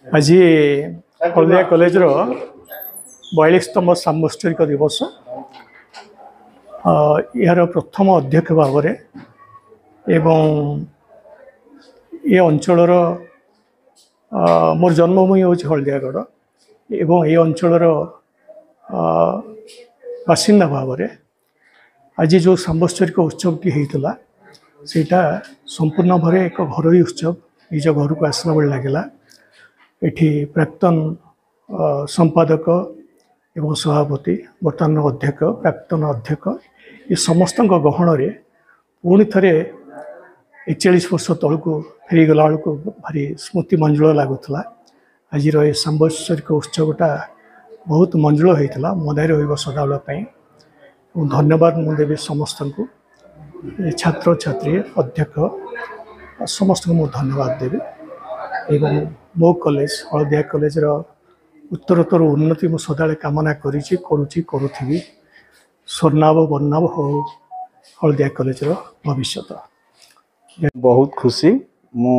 आज हल्दिया कॉलेज रो 42तम सांबत्सरिक दिवस यार प्रथम अध्यक्ष भाव ये अंचल मोर जन्मभूमि हूँ हल्दियागढ़ एवं ये अंचल बासिंदा भाव आज जो सांबत्सरिक उत्सवटी होता सेटा संपूर्ण भाव एक घरोई उत्सव निज घर को आसला बेल लगे एठी प्राक्तन संपादक एवं सभापति बर्तमान अध्यक्ष प्राक्तन अध्यक्ष ये समस्त गहन पुणी थे 41 वर्ष तौक फेरी गला बेलू भारी स्मृति मंजुल लगुला आज ये सांबत्सरिक उत्सवटा बहुत मंजुल होता मदार हो सदाबेल धन्यवाद मुझे समस्त को छात्र छात्री अध्यक्ष समस्त को धन्यवाद देवी एवं मो कॉलेज हल्दिया कॉलेज उत्तरोत्तर उन्नति मु सदा कामना करुथी स्वर्णाभ वर्णाभ हो हल्दिया कॉलेज भविष्य बहुत खुशी मु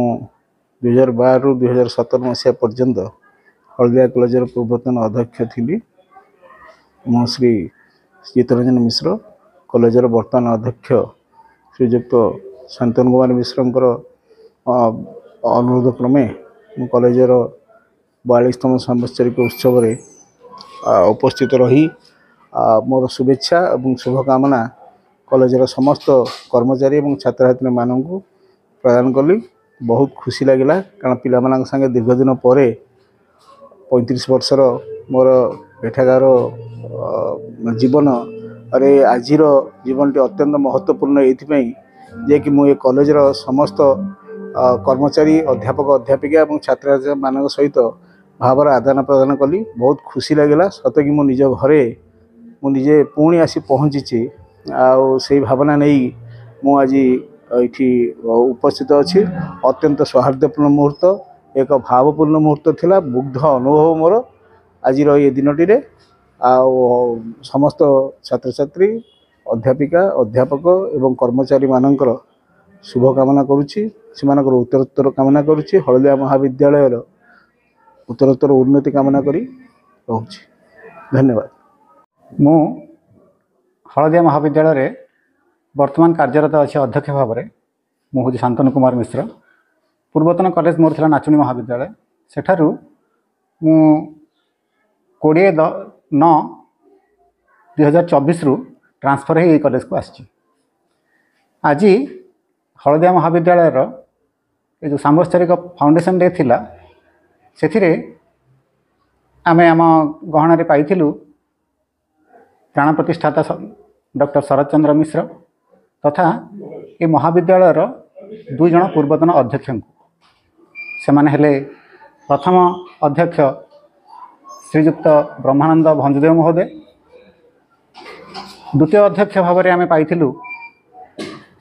2012 रु 2017 मसीहा पर्यंत हल्दिया कॉलेज पूर्वतन अध्यक्ष थी मो श्री चित्तरंजन मिश्र कॉलेज वर्तमान अध्यक्ष श्रीजुक्त शांतनु कुमार मिश्र अनुरोध क्रमे कॉलेजर 42तम सांबत्सरिक उत्सव उपस्थित रही मोर शुभेच्छा और शुभकामना कॉलेजर समस्त कर्मचारी और छात्र छात्री मानक प्रदान कली। बहुत खुशी लगिला कारण पिला संगे दीर्घ दिन पर 35 वर्षर मोर एठाकार जीवन अरे आजिर जीवन टी अत्यंत महत्वपूर्ण ये कि मुझे कॉलेजर समस्त कर्मचारी अध्यापक अध्यापिका और छात्र मान सहित भावर आदान प्रदान कली। बहुत खुशी लगिला सत कि निज घरे मुझे पुणी आसी पहुँची से भावना नहीं मु आज ये उपस्थित अच्छी अत्यंत सौहार्दपूर्ण मुहूर्त एक भावपूर्ण मुहूर्त थिला मुग्ध अनुभव मोर आज ये दिनटी समस्त छात्र छात्री अध्यापिका अध्यापक एवं कर्मचारी मानकर शुभकामना करुच्ची से उत्तरोत्तर कामना करुच्ची हल्दिया महाविद्यालय उत्तरोत्तर उन्नति कामना करी रहुछि। धन्यवाद। मु हल्दिया महाविद्यालय वर्तमान कार्यरत अच्छे अध्यक्ष भाव में मुझे शांतनु कुमार मिश्र पूर्वतन कॉलेज मोर थिला नाचुणी महाविद्यालय सेठारु मु 20/9/2024 रु ट्रांसफर हो कॉलेज को आसी। आज हल्दिया महाविद्यालय ये जो सांबत्सरिक फाउंडेशन डे थिला से आमे आम गहन पाइलु प्राण प्रतिष्ठाता डॉक्टर शरद चंद्र मिश्र तथा ये महाविद्यालय 2 जन पूर्वतन अध्यक्ष से माने हेले प्रथम अध्यक्ष श्रीजुक्त ब्रह्मानंद भंजुदेव महोदय द्वितीय अध्यक्ष भाव में आम पाइलु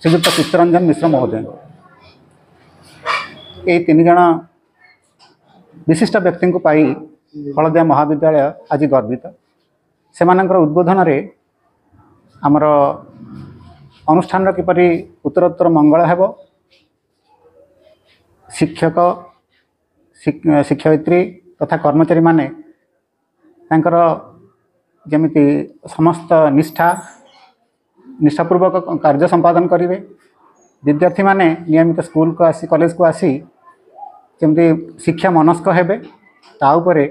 श्रीजुक्त चित्तरंजन मिश्र महोदय। ये 3 जन विशिष्ट व्यक्ति को पाई हल्दिया महाविद्यालय आज गर्वित से उद्बोधन रे आमर अनुष्ठान किपरि उत्तरोत्तर मंगल हेब शिक्षक शिक्षयित्री तथा कर्मचारी माने तांकर जमिति समस्त निष्ठापूर्वक कार्य संपादन करेंगे विद्यार्थी माने नियमित स्कूल को आसी कॉलेज को आसी जमती शिक्षा मनस्क हेबे ताऊपरे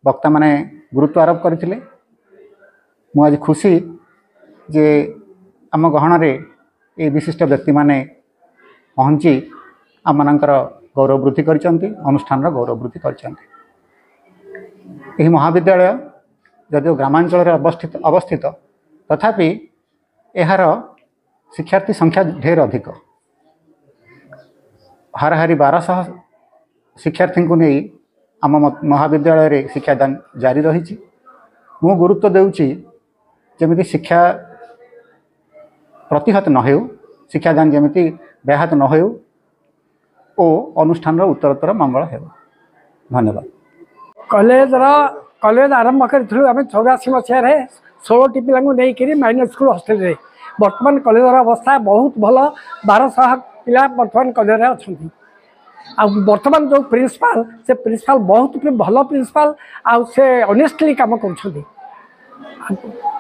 वक्ता माने गुरुत्व आरोप करथिले। मु आज खुशी जे आम गहन ये विशिष्ट व्यक्ति माने पहुँची आम मानकर गौरव वृद्धि करचंती अनुष्ठान गौरव वृद्धि करचंती। यह महाविद्यालय जदिव ग्रामांचल अवस्थित तथापि यार शिक्षार्थी संख्या ढेर अधिक हाराहारी 1200 शिक्षार्थी को नहीं आम महाविद्यालय रे शिक्षादान जारी रही। मु गुरुत्व देउची जमिति शिक्षा प्रतिहत न हो शिक्षादान जमिति व्याहत न हो ओ अनुष्ठान उत्तरोत्तर मंगल हो। धन्यवाद। कॉलेज आरंभ करूँ आम 84 मसीह 16टी पिला नहीं माइनर स्कूल हॉस्टेल रे बर्तमान कॉलेज अवस्था बहुत भल 1200 पिला बर्तमान कॉलेज अच्छा आ वर्तमान जो प्रिंसिपाल से प्रिंसिपाल बहुत भल प्रिंसिपाल आ से ऑनेस्टली काम कर